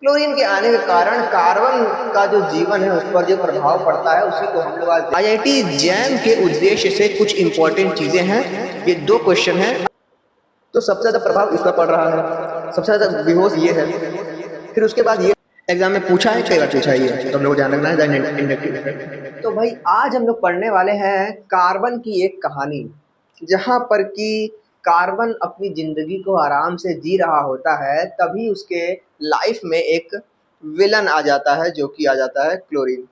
Chlorine के आने के कारण कार्बन का जो जीवन है उस पर जो प्रभाव पड़ता है उसी को हम लोग आज आईआईटी जैम के उद्देश्य से कुछ इंपॉर्टेंट चीजें हैं। ये दो क्वेश्चन हैं। तो सबसे ज्यादा प्रभाव इसका पड़ रहा है, सबसे ज्यादा बेहोश ये है। फिर उसके बाद ये एग्जाम में पूछा है, कई बार पूछा है ये, तो हम लोग ध्यान रखना है इंडक्टिव इफेक्ट। तो भाई आज हम लोग पढ़ने वाले हैं कार्बन की एक कहानी, जहां पर कि कार्बन अपनी जिंदगी को आराम से जी रहा होता है, तभी उसके लाइफ में एक विलन आ जाता है जो कि आ जाता है क्लोरीन।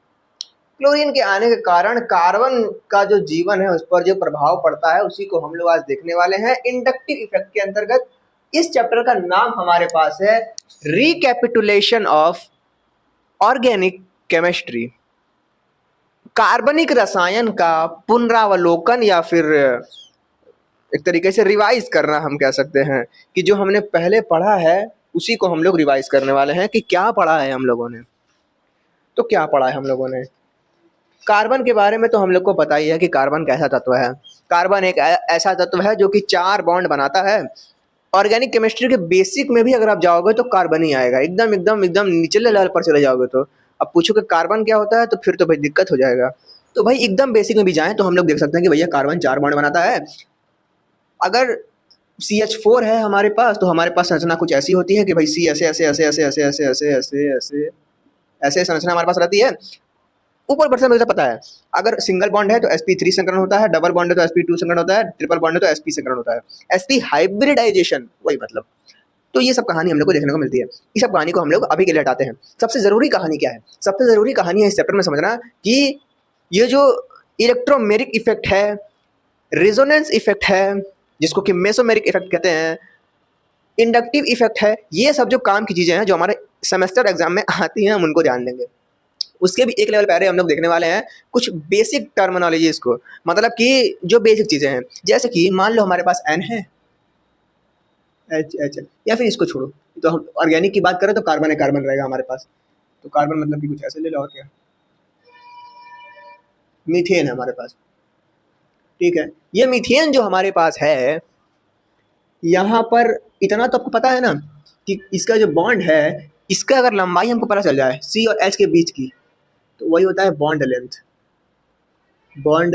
क्लोरीन के आने के कारण कार्बन का जो जीवन है उस पर जो प्रभाव पड़ता है उसी को हम लोग आज देखने वाले हैं इंडक्टिव इफेक्ट के अंतर्गत। इस चैप्टर का नाम हमारे पास है रिकैपिटुलेशन ऑफ ऑर्गेनिक केमिस्ट्री, कार्बनिक रसायन का पुनरावलोकन, या फिर एक तरीके से रिवाइज करना हम कह सकते हैं कि जो हमने पहले पढ़ा है उसी को हम लोग रिवाइज करने वाले हैं कि क्या पढ़ा है हम लोगों ने। तो क्या पढ़ा है हम लोगों ने कार्बन के बारे में, तो हम लोग को पता ही है कि कार्बन कैसा तत्व है। कार्बन एक ऐसा तत्व है जो कि 4 बॉन्ड बनाता है। ऑर्गेनिक केमिस्ट्री के बेसिक में भी अगर आप जाओगे तो कार्बन ही आएगा, एकदम एकदम एकदम निचले लेवल पर चले जाओगे तो अब पूछो कि कार्बन क्या होता है, तो फिर तो भाई दिक्कत हो जाएगा। तो भाई एकदम बेसिक में भी जाएं तो हम लोग देख सकते हैं कि भैया कार्बन 4 बॉन्ड बनाता है। अगर CH4 है हमारे पास, तो हमारे पास संरचना कुछ ऐसी होती है कि भाई C ऐसे ऐसे ऐसे ऐसे ऐसे ऐसे ऐसे ऐसे ऐसे ऐसे संरचना हमारे पास रहती है। ऊपर पर से मुझे पता है अगर सिंगल बॉन्ड है तो sp3 संकरण होता है, डबल बॉन्ड है तो sp2 संकरण होता है, ट्रिपल बॉन्ड है तो sp संकरण होता है। sp हाइब्रिडाइजेशन, वही मतलब। तो ये सब कहानी हम लोग को देखने को मिलती है। इस सब कहानी को हम लोग अभी के लिए हटाते हैं। सबसे जरूरी कहानी क्या है? सबसे जरूरी कहानी है इस चैप्टर में समझना कि ये जो इलेक्ट्रोमेरिक इफेक्ट है, रेजोनेंस इफेक्ट है, जिसको कि मेसोमेरिक इफेक्ट कहते हैं, इंडक्टिव इफेक्ट है, ये सब जो काम की चीजें हैं जो हमारे सेमेस्टर एग्जाम में आती हैं हम उनको ध्यान देंगे। उसके भी एक लेवल पहले हम लोग देखने वाले हैं कुछ बेसिक टर्मिनोलॉजी, इसको मतलब कि जो बेसिक चीजें हैं, जैसे कि मान लो हमारे पास N है, H, या फिर इसको छोड़ो, तो हम ऑर्गेनिक की बात करें तो कार्बन है, कार्बन रहेगा हमारे पास। तो कार्बन मतलब कि कुछ ऐसे ले लो, और क्या, मीथेन है हमारे पास। ठीक है, ये मीथेन जो हमारे पास है, यहाँ पर इतना तो आपको पता है ना कि इसका जो बॉन्ड है, इसका अगर लंबाई हमको पता चल जाए C और H के बीच की, तो वही होता है बॉन्ड लेंथ। बॉन्ड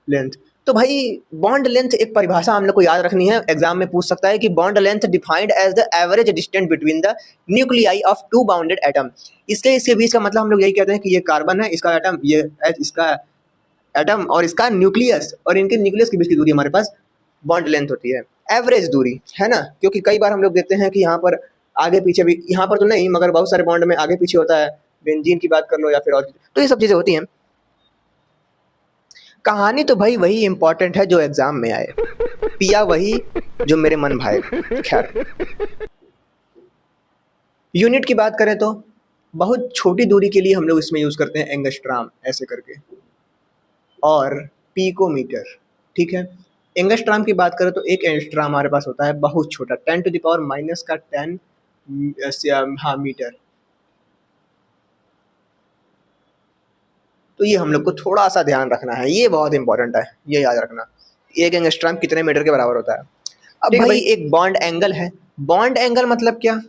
लेंथ, तो भाई बॉन्ड लेंथ एक परिभाषा हम लोग को याद रखनी है, एग्जाम में पूछ सकता है कि bond length defined as the average distance between the nuclei of 2 bounded atom. इसके बीच का मतलब हम लोग यही कहते हैं कि ये कार्बन है, इसका एटम, ये H इसका एटम, और इसका न्यूक्लियस, और इनके न्यूक्लियस के बीच की दूरी हमारे पास बॉन्ड लेंथ होती है, एवरेज दूरी, है ना। क्योंकि कई बार हम लोग देखते हैं कि यहाँ पर आगे पीछे भी, यहाँ पर तो नहीं मगर बहुत सारे बॉन्ड में आगे पीछे होता है, बेंजीन की बात कर लो या फिर और, तो ये सब चीजें होती हैं। कहानी तो भाई वही इंपॉर्टेंट है जो एग्जाम में आए, पिया वही जो मेरे मन भाए। खैर, यूनिट की बात करें तो बहुत छोटी दूरी के लिए हम लोग इसमें यूज करते हैं एंगस्ट्राम ऐसे करके, और पीकोमीटर। ठीक है, एंगस्ट्राम की बात करें तो एक एंगस्ट्राम हमारे पास होता है बहुत छोटा, 10⁻⁻10 हाँ मीटर। तो ये हम लोग को थोड़ा सा ध्यान रखना है, ये बहुत इंपॉर्टेंट है, ये याद रखना एक एंगस्ट्राम कितने मीटर के बराबर होता है। अब भाई एक बॉन्ड एंगल है, बॉन्ड एंगल मतलब क्या,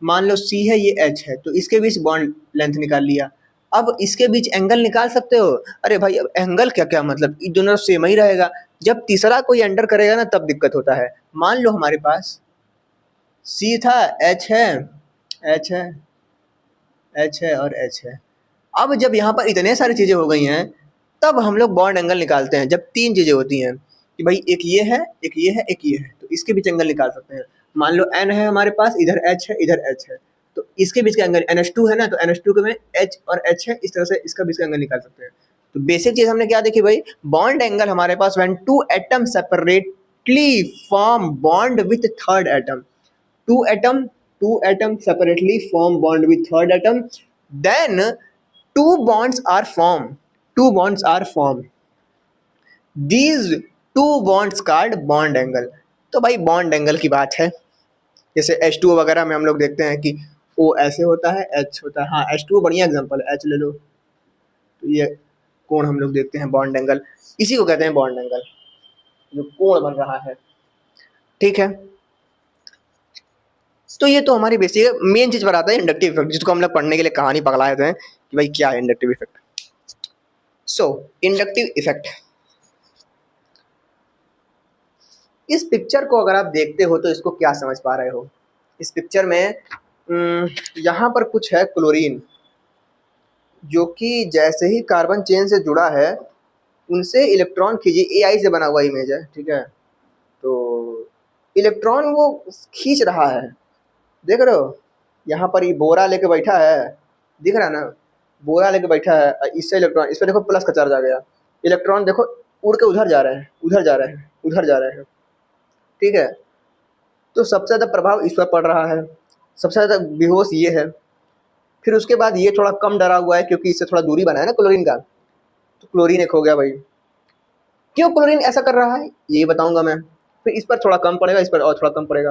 मान लो C है, ये H है, तो इसके बीच बॉन्ड लेंथ निकाल लिया। अब इसके बीच एंगल निकाल सकते हो, अरे भाई अब एंगल क्या क्या मतलब, दोनों सेम ही रहेगा। जब तीसरा कोई एंटर करेगा ना तब दिक्कत होता है। मान लो हमारे पास C था, H है, H है, H है और H है। अब जब यहाँ पर इतने सारी चीजें हो गई हैं, तब हम लोग बॉन्ड एंगल निकालते हैं। जब 3 चीजें होती हैं कि भाई एक ये है, एक ये है, एक ये है, तो इसके बीच एंगल निकाल सकते हैं। मान लो N है हमारे पास, इधर H है, इधर H है, तो इसके बीच का एंगल NH2 है ना, तो NH2 में H और H है, इस तरह से इसका बीच का एंगल निकाल सकते हैं। तो बेसिक चीज हमने क्या देखी भाई, बॉन्ड एंगल हमारे पास when 2 atom separately form bond with third atom, 2 atom separately form bond with third atom, then two bonds are formed, these two bonds called bond angle। तो भाई बॉन्ड एंगल की बात है, जैसे H2O वगैरह में हम लोग देखते हैं कि O ऐसे होता है, H होता है, हाँ H2O बढ़िया एग्जांपल है, H ले लो, तो ये कोण हम लोग देखते हैं बॉन्ड एंगल, इसी को कहते हैं बॉन्ड एंगल, जो कोण बन रहा है। ठीक है, तो ये तो हमारी बेसिक मेन चीज बताता है इंडक्टिव इफेक्ट, जिसको हम लोग पढ़ने के लिए कहानी पगलाए थे कि भाई क्या है इंडक्टिव इफेक्ट। सो इंडक्टिव इफेक्ट, इस पिक्चर को अगर आप देखते हो तो इसको क्या समझ पा रहे हो? इस पिक्चर में यहाँ पर कुछ है क्लोरीन, जो कि जैसे ही कार्बन चेन से जुड़ा है उनसे इलेक्ट्रॉन खींचे, एआई से बना हुआ इमेज है, ठीक है। तो इलेक्ट्रॉन वो खींच रहा है, देख रहे हो? यहाँ पर ये बोरा लेके बैठा है, दिख रहा है ना? बोरा लेके बैठा है, इससे इलेक्ट्रॉन, इस पर देखो प्लस का चार्ज आ गया, इलेक्ट्रॉन देखो उड़ के उधर जा रहे हैं, उधर जा रहे हैं, उधर जा रहे हैं, ठीक है। तो सबसे ज़्यादा प्रभाव इस पर पड़ रहा है, सबसे ज़्यादा बेहोश ये है। फिर उसके बाद ये थोड़ा कम डरा हुआ है क्योंकि इससे थोड़ा दूरी बना है ना क्लोरीन का, तो क्लोरीन एक हो गया भाई। क्यों क्लोरीन ऐसा कर रहा है ये बताऊंगा मैं। फिर इस पर थोड़ा कम पड़ेगा, इस पर और थोड़ा कम पड़ेगा।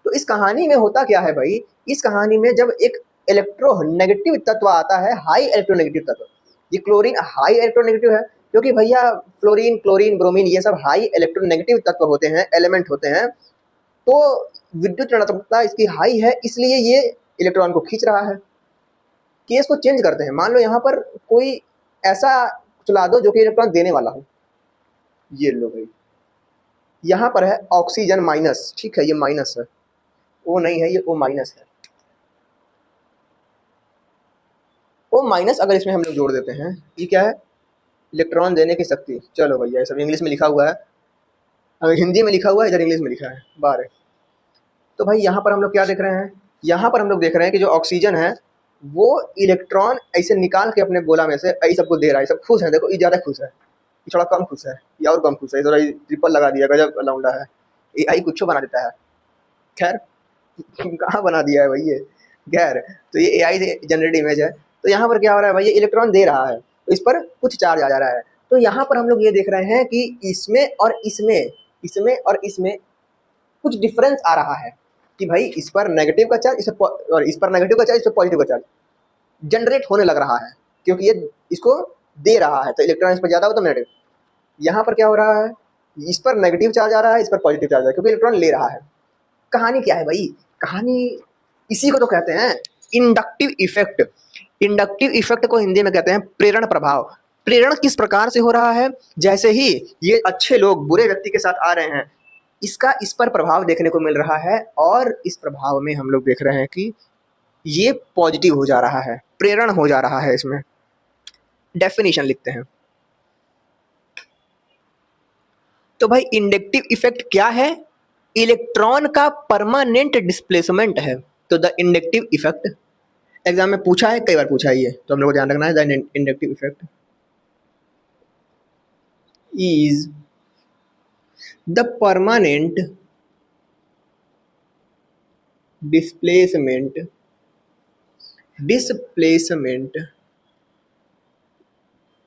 तो इस कहानी में होता क्या है भाई, इस कहानी में जब एक इलेक्ट्रोनेगेटिव तत्व आता है, हाई इलेक्ट्रोनेगेटिव तत्व, ये क्लोरीन हाई इलेक्ट्रोनेगेटिव है क्योंकि भैया फ्लोरीन, क्लोरीन, ब्रोमीन ये सब हाई इलेक्ट्रोनेगेटिव तत्व होते हैं, एलिमेंट होते हैं। तो विद्युत ऋणात्मकता इसकी हाई है, इसलिए ये इलेक्ट्रॉन को खींच रहा है। केस को चेंज करते हैं, मान लो यहाँ पर कोई ऐसा चला दो जो कि इलेक्ट्रॉन देने वाला हो, ये लो भाई, यहाँ पर है ऑक्सीजन माइनस, ठीक है, ये माइनस है, ओ नहीं है, ये ओ माइनस है। ओ माइनस अगर इसमें हम लोग जोड़ देते हैं, ये क्या है? इलेक्ट्रॉन देने की शक्ति। चलो भैया ये सब इंग्लिश में लिखा हुआ है, हिंदी में लिखा हुआ है, इधर इंग्लिश में लिखा है बाहर। तो भाई यहाँ पर हम लोग क्या देख रहे हैं? यहाँ पर हम लोग देख रहे हैं कि जो ऑक्सीजन है वो इलेक्ट्रॉन ऐसे निकाल के अपने गोला में से ऐसे सबको दे रहा है। सब खुश है, देखो ये ज़्यादा खुश है, ये थोड़ा कम खुश है, ये और कम खुश है, थोड़ा ट्रिपल लगा दिया, गजब लौंडा है, ये आई कुछ बना देता है। खैर कहाँ बना दिया है भाई ये, खैर तो ये एआई से जनरेट इमेज है। तो यहाँ पर क्या हो रहा है भाई, ये इलेक्ट्रॉन दे रहा है तो इस पर कुछ चार्ज आ जा रहा है। तो यहाँ पर हम लोग ये देख रहे हैं कि इसमें और इसमें, इसमें और इसमें कुछ डिफरेंस आ रहा है कि भाई इस पर नेगेटिव का चार्ज, और इस पर नेगेटिव का चार्ज, इस पर पॉजिटिव का चार्ज जनरेट होने लग रहा है क्योंकि ये इसको दे रहा है, तो इलेक्ट्रॉन इस पर ज़्यादा हो तो नेगेटिव। यहाँ पर क्या हो रहा है, इस पर नेगेटिव चार्ज आ रहा है, इस पर पॉजिटिव चार्ज आ रहा है क्योंकि इलेक्ट्रॉन ले रहा है। कहानी क्या है भाई? कहानी इसी को तो कहते हैं इंडक्टिव इफेक्ट। इंडक्टिव इफेक्ट को हिंदी में कहते हैं प्रेरण प्रभाव। प्रेरण किस प्रकार से हो रहा है? जैसे ही ये अच्छे लोग बुरे व्यक्ति के साथ आ रहे हैं, इसका इस पर प्रभाव देखने को मिल रहा है, और इस प्रभाव में हम लोग देख रहे हैं कि ये पॉजिटिव हो जा रहा है, प्रेरण हो जा रहा है। इसमें डेफिनेशन लिखते हैं। तो भाई इंडक्टिव इफेक्ट क्या है? इलेक्ट्रॉन का परमानेंट डिस्प्लेसमेंट है। तो द इंडक्टिव इफेक्ट, एग्जाम में पूछा है, कई बार पूछा है ये, तो हम लोग को ध्यान रखना है। The inductive effect is the permanent displacement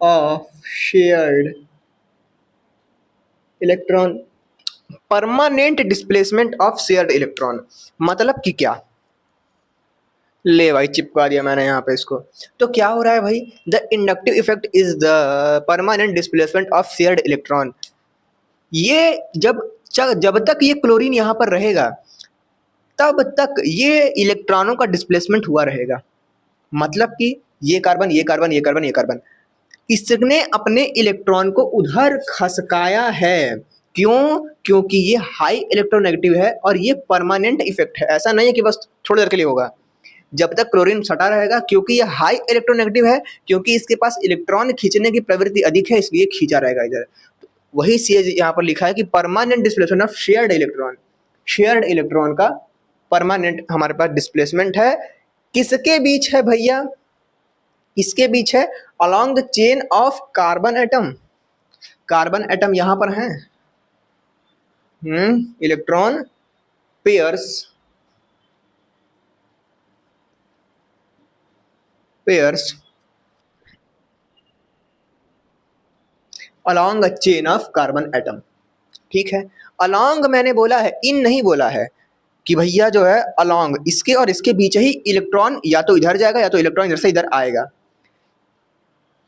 of shared electron. Permanent displacement of shared electron मतलब कि क्या? ले भाई चिपका दिया मैंने यहाँ पे इसको। तो क्या हो रहा है भाई, the inductive effect is the permanent displacement of shared electron. ये जब तक ये क्लोरीन यहाँ पर रहेगा तब तक ये इलेक्ट्रॉनों का डिस्प्लेसमेंट हुआ रहेगा। मतलब कि ये कार्बन, ये कार्बन, ये कार्बन, ये कार्बन, इसने अपने इलेक्ट्रॉन को उधर खसकाया है। क्यों? क्योंकि ये हाई इलेक्ट्रोनेगेटिव है और ये परमानेंट इफेक्ट है। ऐसा नहीं है कि बस थोड़ी देर के लिए होगा, जब तक क्लोरीन सटा रहेगा, क्योंकि ये हाई इलेक्ट्रोनेगेटिव है, क्योंकि इसके पास इलेक्ट्रॉन खींचने की प्रवृत्ति अधिक है, इसलिए खींचा रहेगा इधर। तो वही चीज यहाँ पर लिखा है कि permanent displacement of shared electron. Shared electron का परमानेंट हमारे पास डिस्प्लेसमेंट है। किसके बीच है भैया? इसके बीच है along the chain of carbon atom. Carbon atom यहां पर है, electron pairs along a chain of carbon atom. ठीक है, अलोंग मैंने बोला है, इन नहीं बोला है कि भैया जो है अलोंग, इसके और इसके बीच ही इलेक्ट्रॉन या तो इधर जाएगा या तो इलेक्ट्रॉन इधर से इधर आएगा।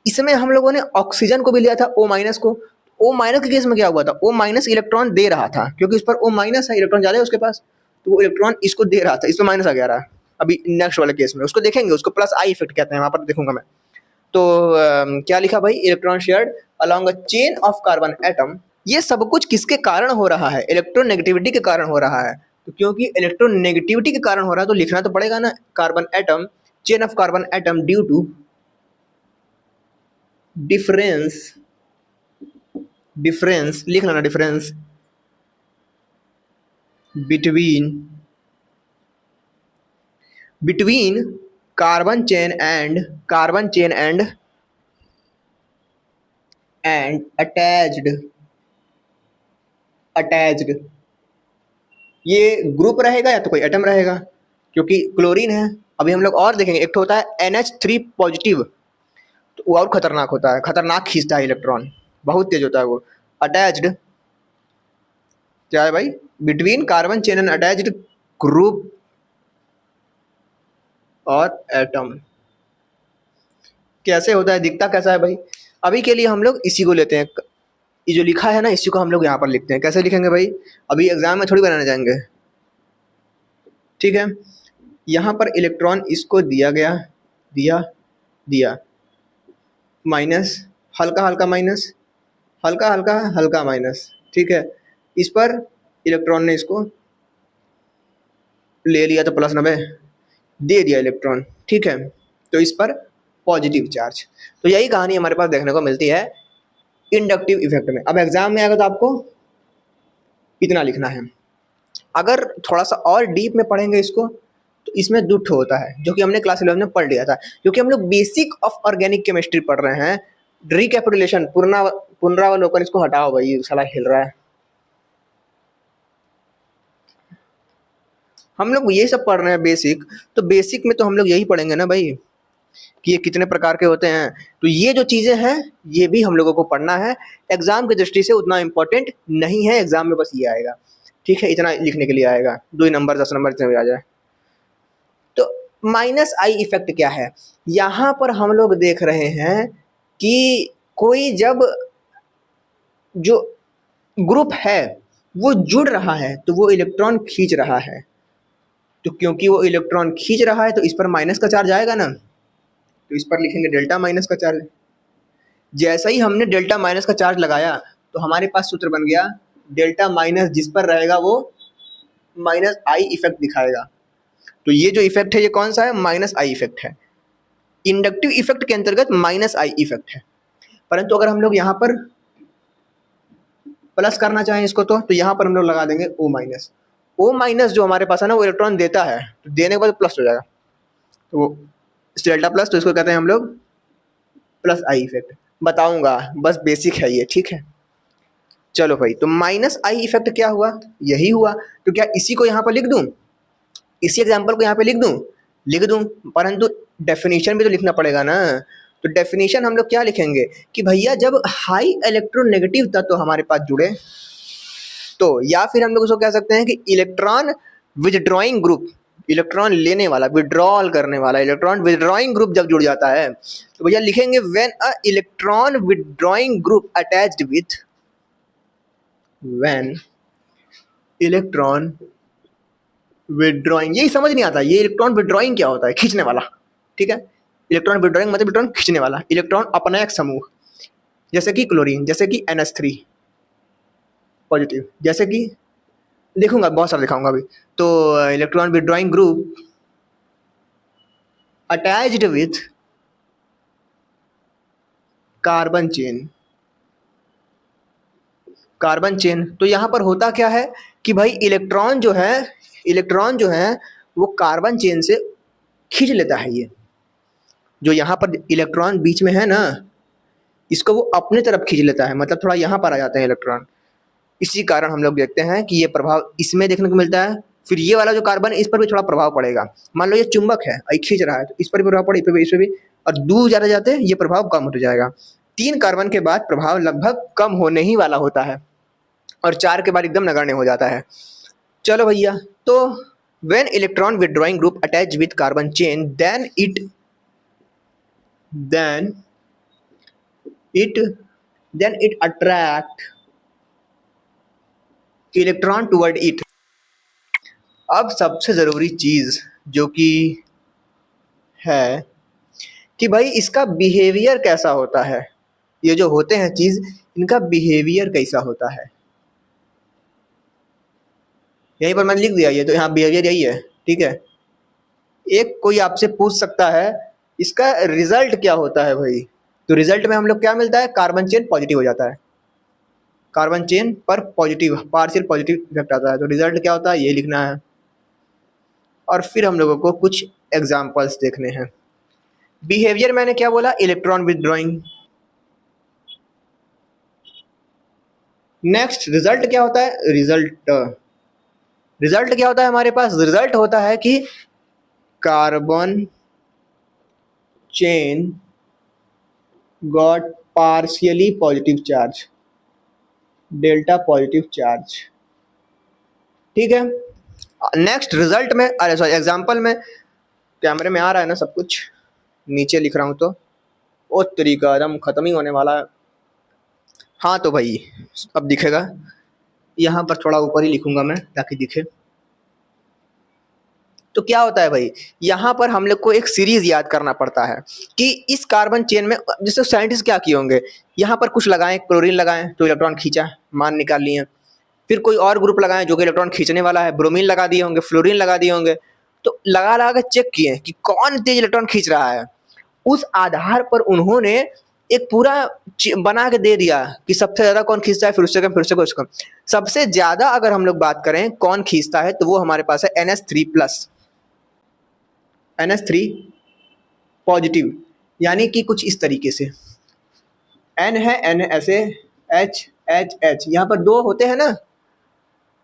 इसमें हम लोगों ने ऑक्सीजन को भी लिया था, ओ माइनस को। ओ माइनस के केस में क्या हुआ था? ओ माइनस इलेक्ट्रॉन दे रहा था क्योंकि उस पर ओ माइनस है, इलेक्ट्रॉन ज़्यादा है उसके पास, तो वो इलेक्ट्रॉन इसको दे रहा था, इसमें माइनस आ गया रहा। अभी नेक्स्ट वाले केस में उसको देखेंगे, उसको प्लस आई इफेक्ट कहते हैं, वहां पर देखूंगा मैं। तो क्या लिखा भाई, electron shared along a chain of carbon atom. ये सब कुछ किसके कारण हो रहा है, इलेक्ट्रोनेगेटिविटी के कारण हो रहा है। तो क्योंकि इलेक्ट्रोनेगेटिविटी के कारण हो रहा है तो लिखना तो पड़ेगा ना, carbon atom, chain of carbon atom due to difference, difference लिख लेना, difference between between carbon chain and attached ये ग्रुप रहेगा या तो कोई एटम रहेगा, क्योंकि क्लोरीन है। अभी हम लोग और देखेंगे, एक तो होता है NH3 पॉजिटिव, तो वो और खतरनाक होता है, खतरनाक खींचता है इलेक्ट्रॉन, बहुत तेज होता है वो। अटैच्ड क्या है भाई, between carbon chain and attached group और एटम। कैसे होता है, दिखता कैसा है भाई। अभी के लिए हम लोग इसी को लेते हैं, ये जो लिखा है ना इसी को हम लोग यहाँ पर लिखते हैं। कैसे लिखेंगे भाई, अभी एग्जाम में थोड़ी बनाने जाएंगे, ठीक है। यहाँ पर इलेक्ट्रॉन इसको दिया गया, दिया माइनस, हल्का हल्का माइनस, हल्का हल्का हल्का माइनस, ठीक है। इस पर इलेक्ट्रॉन ने इसको ले लिया तो प्लस 90 दे दिया इलेक्ट्रॉन, ठीक है। तो इस पर पॉजिटिव चार्ज। तो यही कहानी हमारे पास देखने को मिलती है इंडक्टिव इफेक्ट में। अब एग्जाम में आएगा तो आपको इतना लिखना है। अगर थोड़ा सा और डीप में पढ़ेंगे इसको तो इसमें दो ठो होता है, जो कि हमने क्लास 11 में पढ़ लिया था, क्योंकि हम लोग बेसिक ऑफ ऑर्गेनिक केमिस्ट्री पढ़ रहे हैं। रिकैपिटुलेशन, पुनरावलोकन, इसको हटाओ भाई, साला हिल रहा है। हम लोग ये सब पढ़ रहे हैं बेसिक, तो बेसिक में तो हम लोग यही पढ़ेंगे ना भाई कि ये कितने प्रकार के होते हैं। तो ये जो चीज़ें हैं ये भी हम लोगों को पढ़ना है। एग्जाम की दृष्टि से उतना इम्पोर्टेंट नहीं है, एग्जाम में बस ये आएगा, ठीक है, इतना लिखने के लिए आएगा, 2 नंबर 10 नंबर इतने भी आ जाए। तो माइनस आई इफेक्ट क्या है, यहाँ पर हम लोग देख रहे हैं कि कोई जब जो ग्रुप है वो जुड़ रहा है तो वो इलेक्ट्रॉन खींच रहा है, तो क्योंकि वो इलेक्ट्रॉन खींच रहा है तो इस पर माइनस का चार्ज आएगा ना, तो इस पर लिखेंगे डेल्टा माइनस का चार्ज। जैसा ही हमने डेल्टा माइनस का चार्ज लगाया तो हमारे पास सूत्र बन गया, डेल्टा माइनस जिस पर रहेगा वो माइनस आई इफेक्ट दिखाएगा। तो ये जो इफेक्ट है ये कौन सा है, माइनस आई इफेक्ट है। इंडक्टिव इफेक्ट के अंतर्गत माइनस आई इफेक्ट है। परंतु अगर हम लोग यहाँ पर प्लस करना चाहें इसको तो यहाँ पर हम लोग लगा देंगे ओ माइनस। ओ माइनस जो हमारे पास है ना वो इलेक्ट्रॉन देता है, तो देने के बाद प्लस हो जाएगा, तो वो डेल्टा प्लस, तो इसको कहते हैं हम लोग प्लस आई इफेक्ट। बताऊंगा, बस बेसिक है ये, ठीक है। चलो भाई, तो माइनस आई इफेक्ट क्या हुआ, यही हुआ। तो क्या इसी को यहाँ पर लिख दूं, इसी एग्जाम्पल को यहाँ पे लिख दूं, परंतु डेफिनेशन भी तो लिखना पड़ेगा ना। तो डेफिनेशन हम लोग क्या लिखेंगे कि भैया जब हाई इलेक्ट्रोनेगेटिव तत्व हमारे पास जुड़े तो, या फिर हम लोग उसको कह सकते हैं कि इलेक्ट्रॉन विथड्रॉइंग ग्रुप, इलेक्ट्रॉन लेने वाला, विड्रॉल करने वाला इलेक्ट्रॉन विथड्रॉइंग ग्रुप जब जुड़ जाता है तो भैया लिखेंगे when a electron withdrawing group attached with, when electron withdrawing, यही समझ नहीं आता ये इलेक्ट्रॉन विड्रॉइंग क्या होता है, खींचने वाला, ठीक है। इलेक्ट्रॉन विड्रॉइंग मतलब इलेक्ट्रॉन खींचने वाला, इलेक्ट्रॉन अपना एक समूह, जैसे कि क्लोरीन, जैसे कि NH3 पॉजिटिव, जैसे कि देखूंगा बहुत सारा दिखाऊंगा अभी। तो electron withdrawing group attached with carbon chain, carbon chain. तो यहाँ पर होता क्या है कि भाई इलेक्ट्रॉन जो है वो कार्बन चेन से खींच लेता है। ये जो यहाँ पर इलेक्ट्रॉन बीच में है ना, इसको वो अपने तरफ खींच लेता है, मतलब थोड़ा यहाँ पर आ जाते हैं इलेक्ट्रॉन। इसी कारण हम लोग देखते हैं कि ये प्रभाव इसमें देखने को मिलता है। फिर ये वाला जो कार्बन है इस पर भी थोड़ा प्रभाव पड़ेगा। मान लो ये चुंबक है, खींच रहा है, तो इस पर भी प्रभाव पड़े, इस पर भी, और दूर जाते जाते ये प्रभाव कम होता जाएगा। 3 कार्बन के बाद प्रभाव लगभग कम होने ही वाला होता है और 4 के बाद एकदम नगण्य हो जाता है। चलो भैया, तो when electron withdrawing group attach with carbon chain then it attract electron toward it, अब सबसे ज़रूरी चीज़ जो कि है कि भाई इसका बिहेवियर कैसा होता है, ये जो होते हैं चीज़, इनका बिहेवियर कैसा होता है। यहीं पर मैंने लिख दिया, ये तो यहाँ बिहेवियर यही है, ठीक है। एक कोई आपसे पूछ सकता है इसका रिजल्ट क्या होता है भाई, तो रिजल्ट में हम लोग क्या मिलता है, कार्बन चेन पॉजिटिव हो जाता है, कार्बन चेन पर पॉजिटिव पार्शियल पॉजिटिव इफेक्ट आता है। तो रिजल्ट क्या होता है ये लिखना है, और फिर हम लोगों को कुछ एग्जाम्पल्स देखने हैं। बिहेवियर मैंने क्या बोला, इलेक्ट्रॉन विदड्रॉइंग। नेक्स्ट रिजल्ट क्या होता है, रिजल्ट क्या होता है हमारे पास, रिजल्ट होता है कि carbon chain got partially positive charge, delta positive charge, ठीक है। नेक्स्ट रिजल्ट में, अरे सॉरी एग्जाम्पल में, कैमरे में आ रहा है ना सब कुछ, नीचे लिख रहा हूँ तो ओ तरीका एकदम खत्म ही होने वाला है। हाँ तो भाई अब दिखेगा, यहाँ पर थोड़ा ऊपर ही लिखूंगा मैं ताकि दिखे। तो क्या होता है भाई, यहाँ पर हम लोग को एक सीरीज याद करना पड़ता है कि इस कार्बन चेन में, जैसे साइंटिस्ट क्या किए होंगे, यहाँ पर कुछ लगाएं, क्लोरीन लगाएं तो इलेक्ट्रॉन खींचा, मान निकाल लिए। फिर कोई और ग्रुप लगाएं जो कि इलेक्ट्रॉन खींचने वाला है, ब्रोमीन लगा दिए होंगे, फ्लोरीन लगा दिए होंगे। तो लगा लगा के चेक किए कि कौन तेज इलेक्ट्रॉन खींच रहा है। उस आधार पर उन्होंने एक पूरा बना के दे दिया कि सबसे ज्यादा कौन खींचता है, फिर उससे कम, फिर उससे कम, उससे कम। सबसे ज्यादा अगर हम लोग बात करें कौन खींचता है, तो वो हमारे पास है NH3+, NH3 पॉजिटिव, यानी कि कुछ इस तरीके से N है, N ऐसे, H H H, यहाँ पर दो होते हैं ना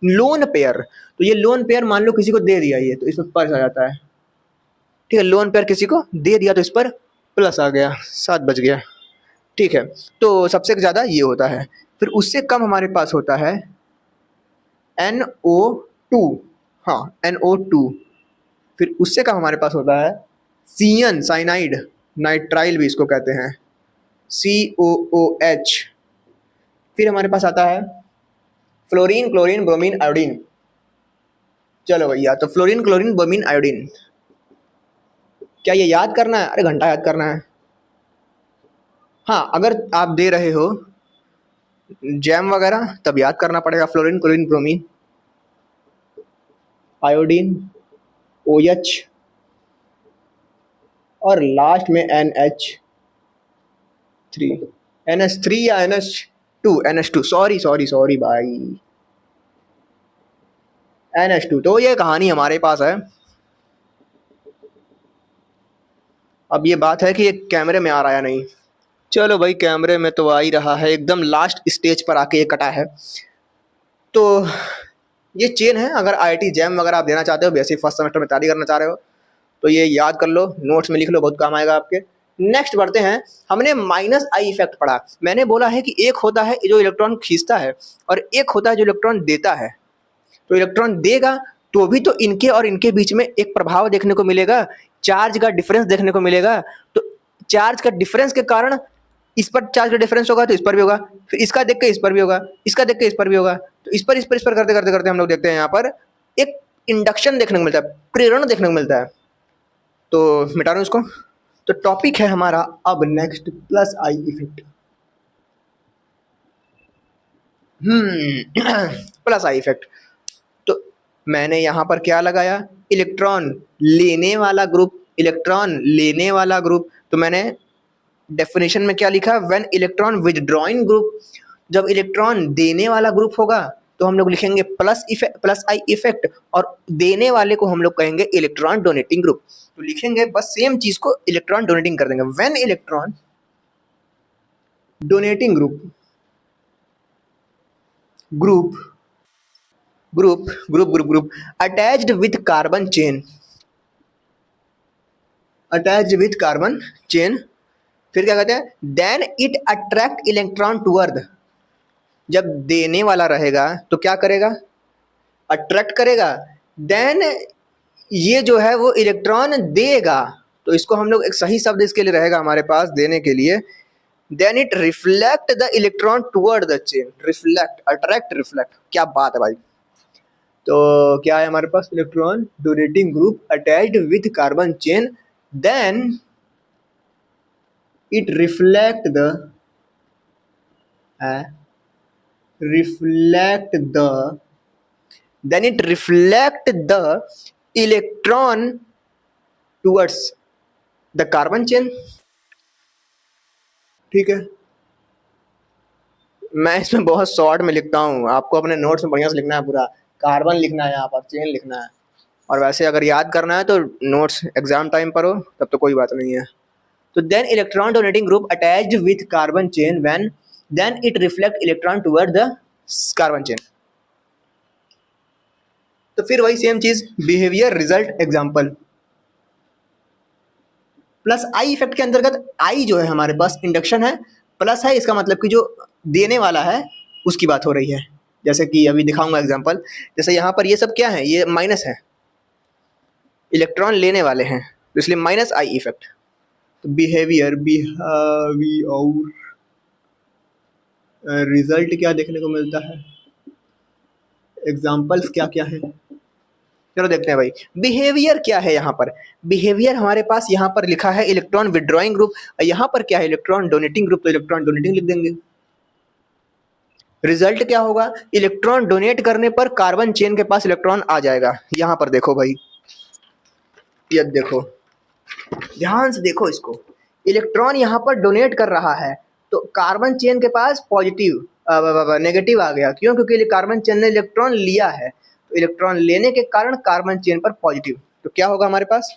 लोन पेयर, तो ये लोन पेयर मान लो किसी को दे दिया, ये तो इस पर प्लस आ जाता है, ठीक है। लोन पेयर किसी को दे दिया तो इस पर प्लस आ गया, 7 बच गया, ठीक है। तो सबसे ज़्यादा ये होता है। फिर उससे कम हमारे पास होता है NO2, हाँ NO2। फिर उससे कम हमारे पास होता है सियन, साइनाइड, नाइट्राइल भी इसको कहते हैं, COOH। फिर हमारे पास आता है फ्लोरीन, क्लोरीन, ब्रोमीन, आयोडीन। चलो भैया, तो फ्लोरीन, क्लोरीन, ब्रोमीन, आयोडीन, क्या ये याद करना है, अरे घंटा याद करना है। हाँ अगर आप दे रहे हो जैम वगैरह तब याद करना पड़ेगा, fluorine, chlorine, bromine, iodine, OH, और लास्ट में NH3, NH3 या NH2, सॉरी भाई, NH2। तो ये कहानी हमारे पास है। अब ये बात है कि ये कैमरे में आ रहा है या नहीं। चलो भाई कैमरे में तो आ ही रहा है, एकदम लास्ट स्टेज पर आके ये कटा है। तो ये चेन है, अगर IIT जैम वगैरह आप देना चाहते हो, बेसिक फर्स्ट सेमेस्टर में तैयारी करना चाह रहे हो, तो ये याद कर लो, नोट्स में लिख लो, बहुत काम आएगा आपके। नेक्स्ट बढ़ते हैं, हमने -I इफेक्ट पढ़ा। मैंने बोला है कि एक होता है जो इलेक्ट्रॉन खींचता है और एक होता है जो इलेक्ट्रॉन देता है। तो इलेक्ट्रॉन देगा तो भी तो इनके और इनके बीच में एक प्रभाव देखने को मिलेगा, चार्ज का डिफरेंस देखने को मिलेगा। तो चार्ज का डिफरेंस के कारण इस पर चार्ज का डिफरेंस होगा तो इस पर भी होगा, फिर इसका देख के इस पर भी होगा, इसका देख के इस पर भी होगा, तो इस पर करते करते करते हम लोग देखते हैं यहाँ पर एक इंडक्शन देखने को मिलता है, प्रेरण देखने को मिलता है। तो मिटा रहा हूँ इसको। तो टॉपिक है हमारा अब next +I effect. +I effect. तो मैंने यहाँ पर क्या लगाया, इलेक्ट्रॉन लेने वाला ग्रुप, इलेक्ट्रॉन लेने वाला ग्रुप। तो मैंने डेफिनेशन में क्या लिखा, व्हेन इलेक्ट्रॉन विदड्रॉइंग ग्रुप, जब इलेक्ट्रॉन देने वाला ग्रुप होगा तो हम लोग लिखेंगे +I इफेक्ट, और देने वाले को हम लोग कहेंगे इलेक्ट्रॉन डोनेटिंग ग्रुप। तो लिखेंगे बस सेम चीज को इलेक्ट्रॉन डोनेटिंग कर देंगे, when electron donating group attached with carbon chain, फिर क्या कहते हैं, then it attract electron to earth. जब देने वाला रहेगा तो क्या करेगा, अट्रैक्ट करेगा, देन ये जो है वो इलेक्ट्रॉन देगा। तो इसको हम लोग एक सही शब्द इसके लिए रहेगा हमारे पास देने के लिए, then it reflect the electron toward the chain. Reflect, attract, reflect, क्या बात है भाई। तो क्या है हमारे पास, electron donating group attached with carbon chain, then it reflect the reflect the then it reflect the electron towards the carbon chain। ठीक है, मैं इसमें बहुत शॉर्ट में लिखता हूँ, आपको अपने नोट्स में बढ़िया से लिखना है, पूरा कार्बन लिखना है, यहाँ पर चेन लिखना है। और वैसे अगर याद करना है तो नोट्स एग्जाम टाइम पर हो तब तो कोई बात नहीं है। तो then electron donating group attached with carbon chain when then it reflect electron toward the carbon chain. तो फिर वही सेम चीज, behaviour result example plus I effect के अंतर्गत आई जो है हमारे पास इंडक्शन है, प्लस है, इसका मतलब कि जो देने वाला है उसकी बात हो रही है। जैसे कि अभी दिखाऊंगा एग्जांपल, जैसे यहाँ पर ये सब क्या है, ये माइनस है, इलेक्ट्रॉन लेने वाले हैं, तो इसलिए माइनस आई इफेक्ट। तो बिहेवियर और रिजल्ट क्या देखने को मिलता है, एग्जाम्पल्स क्या क्या है, चलो देखते हैं भाई। बिहेवियर क्या है यहाँ पर, बिहेवियर हमारे पास यहाँ पर लिखा है इलेक्ट्रॉन विड्रॉइंग ग्रुप, यहाँ पर क्या है इलेक्ट्रॉन डोनेटिंग ग्रुप, तो इलेक्ट्रॉन डोनेटिंग लिख देंगे। रिजल्ट क्या होगा, इलेक्ट्रॉन डोनेट करने पर कार्बन चेन के पास इलेक्ट्रॉन आ जाएगा। यहाँ पर देखो भाई, ये देखो, ध्यान से देखो इसको, इलेक्ट्रॉन यहाँ पर डोनेट कर रहा है तो कार्बन चेन के पास पॉजिटिव नेगेटिव आ गया, क्यों, क्योंकि कार्बन चेन ने इलेक्ट्रॉन लिया है, तो इलेक्ट्रॉन लेने के कारण कार्बन चेन पर पॉजिटिव। तो क्या होगा हमारे पास,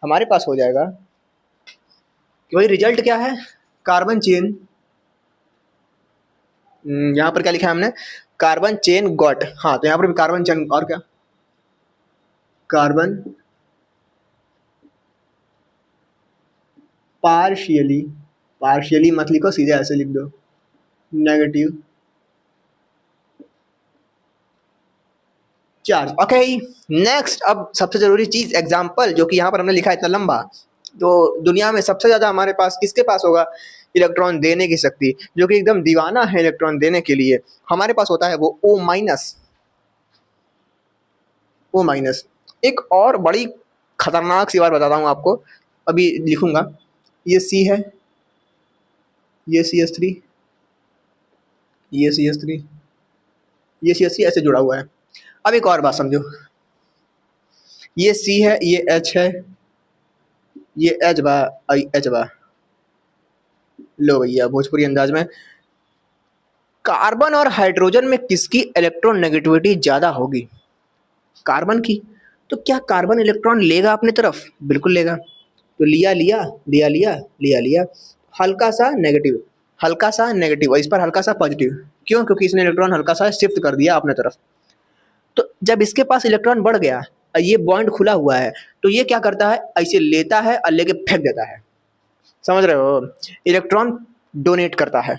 हमारे पास हो जाएगा कि भाई रिजल्ट क्या है, कार्बन चेन, यहाँ पर क्या लिखा है हमने, कार्बन चेन गॉट, हाँ तो यहाँ पर भी कार्बन चेन, और क्या, कार्बन पार्शियली मत लिखो, सीधे ऐसे लिख दो, नेगेटिव चार्ज। ओके, नेक्स्ट, अब सबसे जरूरी चीज एग्जांपल, जो कि यहाँ पर हमने लिखा है इतना लंबा, तो दुनिया में सबसे ज्यादा हमारे पास किसके पास होगा, इलेक्ट्रॉन देने की शक्ति, जो कि एकदम दीवाना है इलेक्ट्रॉन देने के लिए, हमारे पास होता है वो O माइनस। एक और बड़ी खतरनाक सी बात बताता हूँ आपको, अभी लिखूंगा, ये C है, ये CH3, ये CH3, ये CH3 ऐसे जुड़ा हुआ है। अब एक और बात समझो, ये C है, ये H है, ये H बा, H बा, लो भैया भोजपुरी अंदाज में, कार्बन और हाइड्रोजन में किसकी इलेक्ट्रॉन नेगेटिविटी ज्यादा होगी, कार्बन की। तो क्या कार्बन इलेक्ट्रॉन लेगा अपने तरफ, बिल्कुल लेगा, तो लिया लिया लिया लिया लिया लिया, हल्का सा नेगेटिव, हल्का सा नेगेटिव, और इस पर हल्का सा पॉजिटिव, क्यों, क्योंकि इसने इलेक्ट्रॉन हल्का सा शिफ्ट कर दिया अपने तरफ। तो जब इसके पास इलेक्ट्रॉन बढ़ गया, ये बॉन्ड खुला हुआ है, तो ये क्या करता है, ऐसे लेता है और लेके फेंक देता है, समझ रहे हो, इलेक्ट्रॉन डोनेट करता है,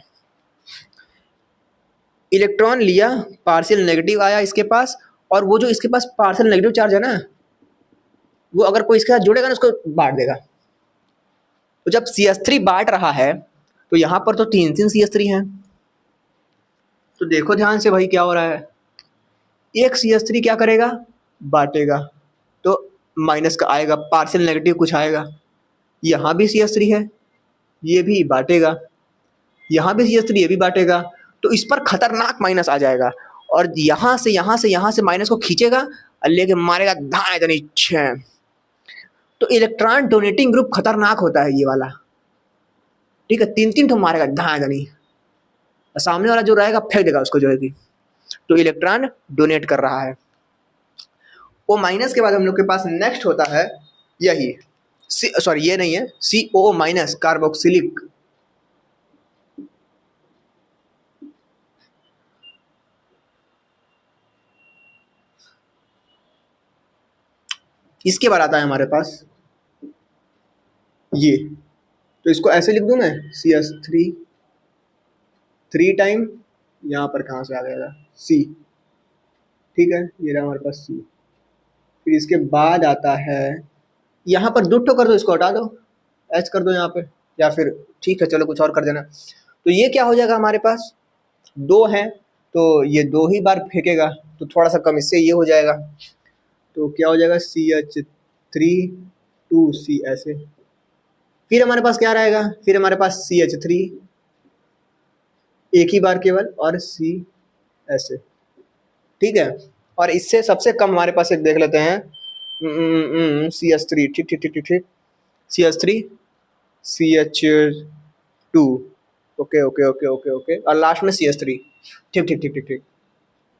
इलेक्ट्रॉन लिया, पार्शियल नेगेटिव आया इसके पास, और वो जो इसके पास पार्शियल नेगेटिव चार्ज है ना, वो अगर कोई इसके साथ जुड़ेगा ना उसको बांट देगा। तो जब CH3 बांट रहा है, तो यहाँ पर तो 3 CH3 हैं, तो देखो ध्यान से भाई क्या हो रहा है, एक CH3 क्या करेगा, बांटेगा, तो माइनस का आएगा, पार्शियल नेगेटिव कुछ आएगा, यहाँ भी CH3 है, ये भी बांटेगा, यहाँ भी CH3, ये भी बांटेगा, तो इस पर खतरनाक माइनस आ जाएगा, और यहाँ से माइनस को खींचेगा और लेके मारेगा धाए तो नीचे। तो इलेक्ट्रॉन डोनेटिंग ग्रुप खतरनाक होता है ये वाला, ठीक है, 3 ठो मारेगा धाए धनी, सामने वाला जो रहेगा फेंक देगा उसको, जो है कि, तो इलेक्ट्रॉन डोनेट कर रहा है। O माइनस के बाद हम लोग के पास नेक्स्ट होता है यही, सॉरी ये नहीं है, CO माइनस कार्बोक्सिलिक, इसके बाद आता है हमारे पास ये, तो इसको ऐसे लिख दूं मैं, CH3 3 टाइम, यहाँ पर कहाँ से आ गया C, ठीक है, ये रहा हमारे पास C। फिर इसके बाद आता है, यहाँ पर 2 ठो कर दो, इसको हटा दो, H कर दो यहाँ पे, या फिर ठीक है चलो कुछ और कर देना। तो ये क्या हो जाएगा हमारे पास, 2 है तो ये 2 ही बार फेंकेगा, तो थोड़ा सा कम इससे ये हो जाएगा, तो क्या हो जाएगा CH3 2C ऐसे। फिर हमारे पास क्या रहेगा, फिर हमारे पास CH3 एक ही बार केवल और C ऐसे, ठीक है। और इससे सबसे कम हमारे पास एक देख लेते हैं CH3, ठीक ठीक ठीक ठीक ठीक, CH3 CH2, okay okay okay okay okay, और लास्ट में CH3, ठीक ठीक ठीक ठीक ठीक,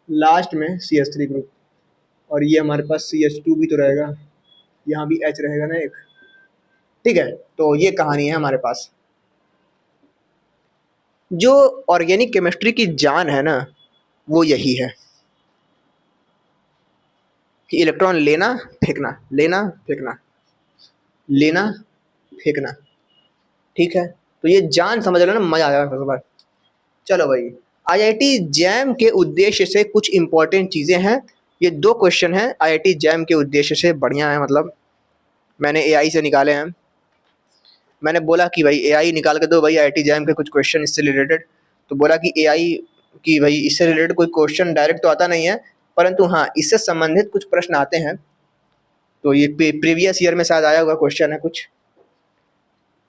लास्ट में CH3 ग्रुप, और ये हमारे पास CH2 भी तो रहेगा, यहाँ भी H रहेगा ना एक, ठीक है। तो ये कहानी है हमारे पास। जो ऑर्गेनिक केमिस्ट्री की जान है ना, वो यही है कि इलेक्ट्रॉन लेना फेंकना, लेना फेंकना, लेना फेंकना, ठीक है। तो ये जान समझ लो ना, मजा आ जाएगा बार। चलो भाई, आईआईटी जैम के उद्देश्य से कुछ इंपॉर्टेंट चीज़ें हैं। ये 2 क्वेश्चन हैं आईआईटी जैम के उद्देश्य से, बढ़िया है, मतलब मैंने एआई से निकाले हैं। मैंने बोला कि भाई एआई निकाल के दो भाई आईआईटी जैम के कुछ क्वेश्चन इससे रिलेटेड, तो बोला कि एआई कि भाई इससे रिलेटेड कोई क्वेश्चन डायरेक्ट तो आता नहीं है, परंतु हाँ इससे संबंधित कुछ प्रश्न आते हैं। तो ये प्रीवियस ईयर में शायद आया हुआ क्वेश्चन है कुछ,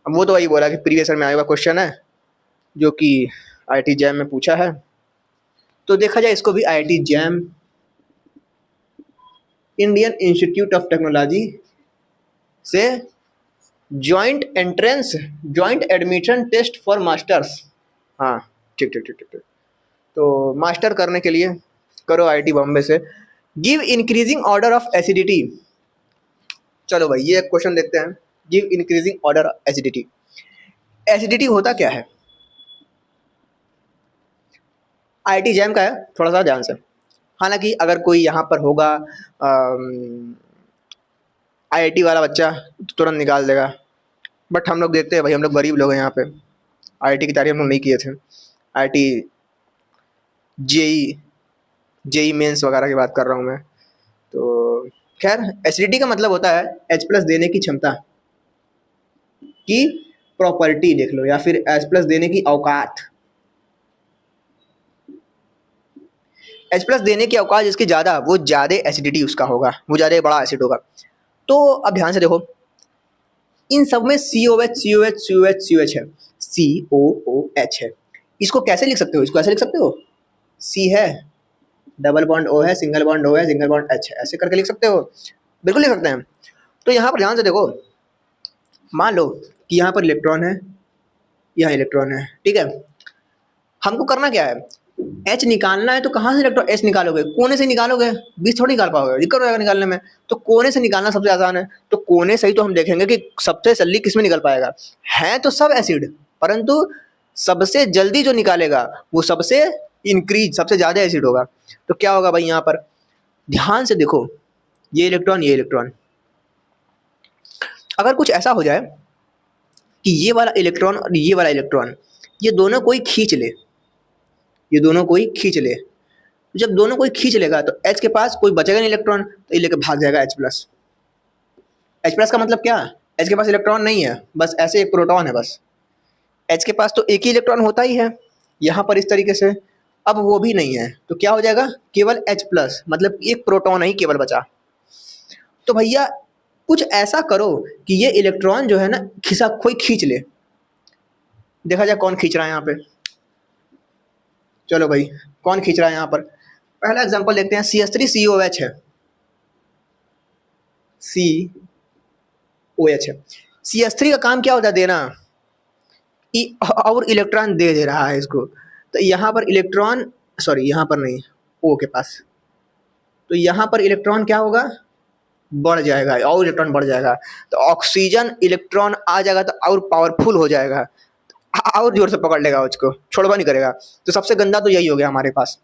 अब वो तो वही बोला कि प्रीवियस ईयर में आया हुआ क्वेश्चन है जो कि आईआईटी जैम में पूछा है। तो देखा जाए इसको भी IIT JAM, Indian Institute of Technology से joint entrance, joint admission test for masters, हाँ ठीक ठीक ठीक ठीक ठीक। तो मास्टर करने के लिए करो आईआईटी बॉम्बे से। Give increasing order of acidity, चलो भाई ये एक क्वेश्चन देखते हैं। Give increasing order of acidity, acidity होता क्या है? आईआईटी जैम का है, थोड़ा सा ध्यान से। हालांकि अगर कोई यहाँ पर होगा आईआईटी वाला बच्चा तो तुरंत निकाल देगा, बट हम लोग देखते हैं भाई, हम लोग गरीब लोग हैं यहाँ पे, आईआईटी की तारीफ हम लोग नहीं किए थे। आईआईटी जेई मेंस वगैरह की बात कर रहा हूँ मैं। तो खैर, एसिडिटी का मतलब होता है H+ देने की क्षमता की प्रॉपर्टी, देख लो, या फिर H+ देने की औकात। H+ देने की औकात जिसकी ज़्यादा, वो ज़्यादा एसिडिटी उसका होगा, वो ज़्यादा बड़ा एसिड होगा। तो अब ध्यान से देखो, इन सब में COH COH COH COH है, COOH है। इसको कैसे लिख सकते हो? इसको ऐसे लिख सकते हो, C है, डबल बॉन्ड O है, सिंगल बॉन्ड O है, सिंगल बॉन्ड H है, ऐसे करके लिख सकते हो, बिल्कुल लिख सकते हैं। तो यहाँ पर ध्यान से देखो, मान लो कि यहाँ पर इलेक्ट्रॉन है, यहाँ इलेक्ट्रॉन है, ठीक है। हमको करना क्या है, H निकालना है। तो कहाँ से इलेक्ट्रॉन H निकालोगे? कोने से निकालोगे, बीच थोड़ी निकाल पाओगे, दिक्कत हो जाएगा निकालने में। तो कोने से निकालना सबसे आसान है। तो कोने से ही तो हम देखेंगे कि सबसे जल्दी किस में निकल पाएगा। है तो सब एसिड, परंतु सबसे जल्दी जो निकालेगा वो सबसे इंक्रीज, सबसे ज़्यादा एसिड होगा। तो क्या होगा भाई, यहाँ पर ध्यान से देखो, ये इलेक्ट्रॉन, ये इलेक्ट्रॉन, अगर कुछ ऐसा हो जाए कि ये वाला इलेक्ट्रॉन और ये वाला इलेक्ट्रॉन, ये दोनों कोई खींच ले, ये दोनों कोई खींच ले, जब दोनों कोई खींच लेगा तो H के पास कोई बचेगा नहीं इलेक्ट्रॉन, तो ये लेके भाग जाएगा H+। H+ का मतलब क्या? H के पास इलेक्ट्रॉन नहीं है, बस ऐसे एक प्रोटॉन है बस। H के पास तो एक ही इलेक्ट्रॉन होता ही है यहाँ पर इस तरीके से, अब वो भी नहीं है, तो क्या हो जाएगा, केवल H+, मतलब एक प्रोटॉन ही केवल बचा। तो भैया कुछ ऐसा करो कि ये इलेक्ट्रॉन जो है ना कोई खींच ले, देखा जाए कौन खींच रहा है यहाँ पे। चलो भाई, कौन खींच रहा है यहाँ पर? पहला एग्जांपल देखते हैं, CH3COH है, COH है। CH3 का काम क्या होता है, देना, और इलेक्ट्रॉन दे रहा है इसको। तो यहाँ पर इलेक्ट्रॉन, सॉरी यहाँ पर नहीं, O के पास, तो यहाँ पर इलेक्ट्रॉन क्या होगा, बढ़ जाएगा, और इलेक्ट्रॉन बढ़ जाएगा। तो ऑक्सीजन इलेक्ट्रॉन आ जाएगा तो और पावरफुल हो जाएगा, और जोर से पकड़ लेगा, उसको छोड़वा नहीं करेगा। तो सबसे गंदा तो यही हो गया हमारे पास,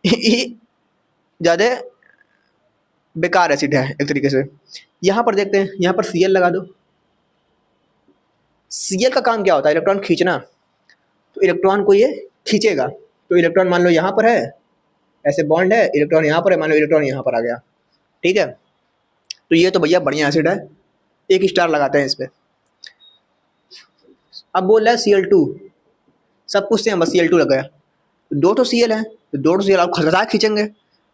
ज़्यादा बेकार एसिड है एक तरीके से। यहाँ पर देखते हैं, यहाँ पर Cl लगा दो। Cl का काम क्या होता है, इलेक्ट्रॉन खींचना। तो इलेक्ट्रॉन को ये खींचेगा, तो इलेक्ट्रॉन मान लो यहाँ पर है, ऐसे बॉन्ड है, इलेक्ट्रॉन यहाँ पर है, मान लो इलेक्ट्रॉन यहाँ पर आ गया, ठीक है। तो ये तो भैया बढ़िया एसिड है, एक स्टार लगाते हैं इस पर। अब बोल रहा है Cl2, सब कुछ से हम बस Cl2 लग गया। दो तो Cl है, तो दो तो Cl आप खसखसा खींचेंगे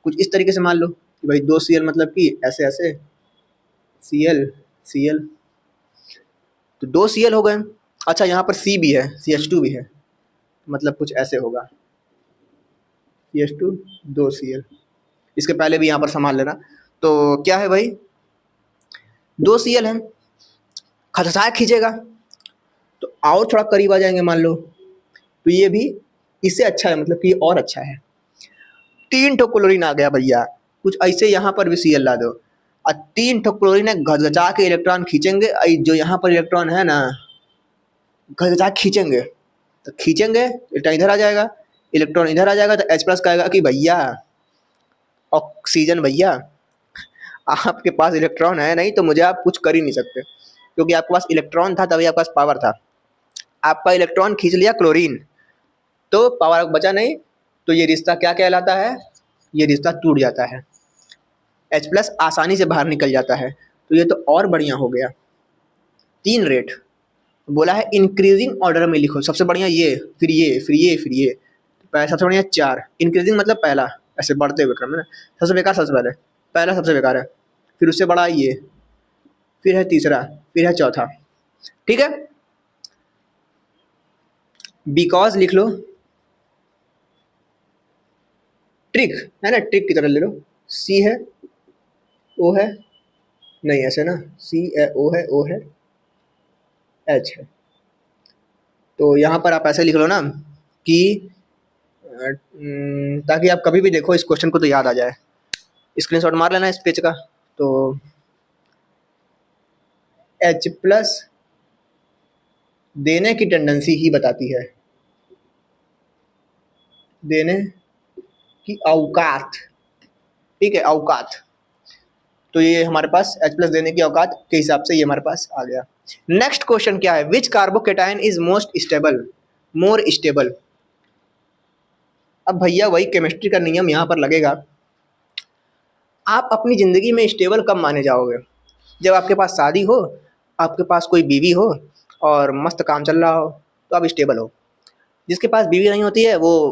कुछ इस तरीके से, मान लो कि भाई दो Cl मतलब कि ऐसे ऐसे Cl Cl, तो दो Cl हो गए। अच्छा यहाँ पर C भी है, CH2 भी है, मतलब कुछ ऐसे होगा CH2 दो Cl, इसके पहले भी यहाँ पर संभाल लेना। तो क्या है भाई, दो Cl है, खसखसा खींचेगा तो और थोड़ा करीब आ जाएंगे मान लो, तो ये भी इससे अच्छा है, मतलब कि ये और अच्छा है। तीन ठो क्लोरीन आ गया भैया, कुछ ऐसे यहाँ पर भी Cl ला दो, और तीन ठो क्लोरीन है, घचघचा के इलेक्ट्रॉन खींचेंगे, जो यहाँ पर इलेक्ट्रॉन है ना घचघचा खींचेंगे, तो खींचेंगे इलेक्ट्रॉन इधर आ जाएगा, इलेक्ट्रॉन इधर आ जाएगा, तो H+ कहेगा कि भैया ऑक्सीजन भैया आपके पास इलेक्ट्रॉन है नहीं, तो मुझे आप कुछ कर ही नहीं सकते, क्योंकि आपके पास इलेक्ट्रॉन था तभी आपके पास पावर था। आपका इलेक्ट्रॉन खींच लिया क्लोरीन, तो पावर बचा नहीं, तो ये रिश्ता क्या कहलाता है, ये रिश्ता टूट जाता है, H+ आसानी से बाहर निकल जाता है। तो ये तो और बढ़िया हो गया। 3 रेट बोला है, इंक्रीजिंग ऑर्डर में लिखो, सबसे बढ़िया ये, फिर ये, फिर ये, फिर ये, पहला सबसे बढ़िया 4, इंक्रीजिंग मतलब पहला, ऐसे बढ़ते हुए क्रम में ना, सबसे बेकार सबसे पहले, पहला सबसे बेकार है, फिर उससे बड़ा ये, फिर है तीसरा, फिर है चौथा, ठीक है। बिकॉज लिख लो, ट्रिक है ना, ट्रिक की तरह ले लो, C है O है, नहीं ऐसे ना, C है O है, O है H है, तो यहाँ पर आप ऐसे लिख लो ना कि ताकि आप कभी भी देखो इस क्वेश्चन को तो याद आ जाए। स्क्रीनशॉट मार लेना इस पेज का। तो H+ देने की टेंडेंसी ही बताती है, देने की औकात, ठीक है, औकात। तो ये हमारे पास H+ देने की औकात के हिसाब से ये हमारे पास आ गया। नेक्स्ट क्वेश्चन क्या है, which carbocation is most stable, more stable. अब भैया वही केमिस्ट्री का नियम यहाँ पर लगेगा। आप अपनी ज़िंदगी में स्टेबल कब माने जाओगे, जब आपके पास शादी हो, आपके पास कोई बीवी हो और मस्त काम चल रहा हो, तो आप स्टेबल हो। जिसके पास बीवी नहीं होती है वो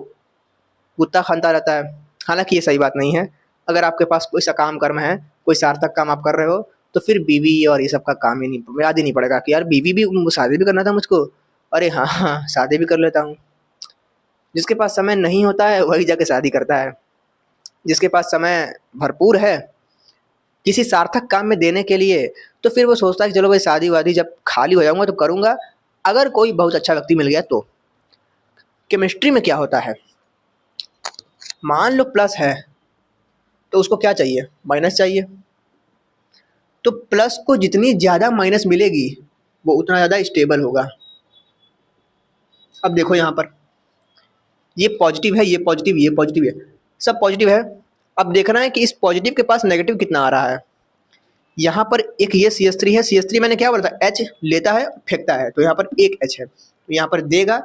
कुत्ता खानता रहता है। हालांकि ये सही बात नहीं है, अगर आपके पास कोई सा काम कर्म है, कोई सार्थक काम आप कर रहे हो, तो फिर बीवी और ये सब का काम ही नहीं, याद ही नहीं पड़ेगा कि यार बीवी भी, शादी भी करना था मुझको, अरे हाँ हाँ शादी भी कर लेता हूँ। जिसके पास समय नहीं होता है वही जाके शादी करता है, जिसके पास समय भरपूर है किसी सार्थक काम में देने के लिए, तो फिर वो सोचता है कि चलो भाई शादी वादी जब खाली हो जाऊंगा तो करूंगा, अगर कोई बहुत अच्छा व्यक्ति मिल गया तो। केमिस्ट्री में क्या होता है, मान लो प्लस है तो उसको क्या चाहिए, माइनस चाहिए, तो प्लस को जितनी ज़्यादा माइनस मिलेगी वो उतना ज़्यादा स्टेबल होगा। अब देखो यहाँ पर ये पॉजिटिव है, ये पॉजिटिव, ये पॉजिटिव है, सब पॉजिटिव है। अब देखना है कि इस पॉजिटिव के पास नेगेटिव कितना आ रहा है। यहाँ पर एक ये CH3 है, CH3 मैंने क्या बोला था, H लेता है फेंकता है, तो यहाँ पर एक H है, तो यहाँ पर देगा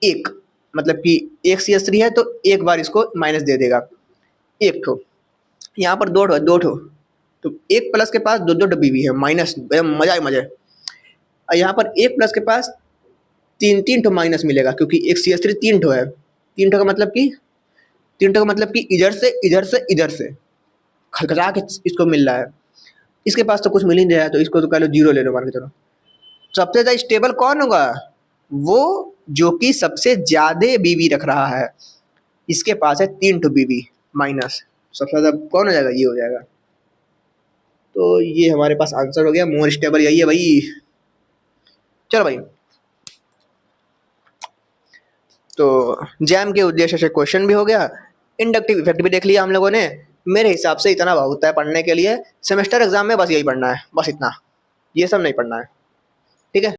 एक, मतलब कि एक CH3 है तो एक बार इसको माइनस दे देगा एक ठो। यहाँ पर दो ठो, तो एक प्लस के पास दो दो बीवी है, माइनस, मजा ही मजा है। और यहाँ पर एक प्लस के पास तीन ठो माइनस मिलेगा, क्योंकि एक CH3 तीन ठो है, तीन ठो का मतलब कि इधर से इधर से इधर से खटखटा के इसको मिल रहा है। इसके पास तो कुछ मिल ही नहीं रहा है, तो इसको तो कह लो जीरो ले लो मान के चलो। सबसे ज़्यादा स्टेबल कौन होगा, वो जो कि सबसे ज़्यादा बीवी रख रहा है, इसके पास है तीन ठो बीवी माइनस, सबसे ज़्यादा कौन हो जाएगा, ये हो जाएगा। तो ये हमारे पास आंसर हो गया, मोर स्टेबल यही है भाई। चलो भाई, तो जैम के उद्देश्य से क्वेश्चन भी हो गया, इंडक्टिव इफेक्ट भी देख लिया हम लोगों ने। मेरे हिसाब से इतना बहुत है पढ़ने के लिए, सेमेस्टर एग्जाम में बस यही पढ़ना है, बस इतना, ये सब नहीं पढ़ना है, ठीक है।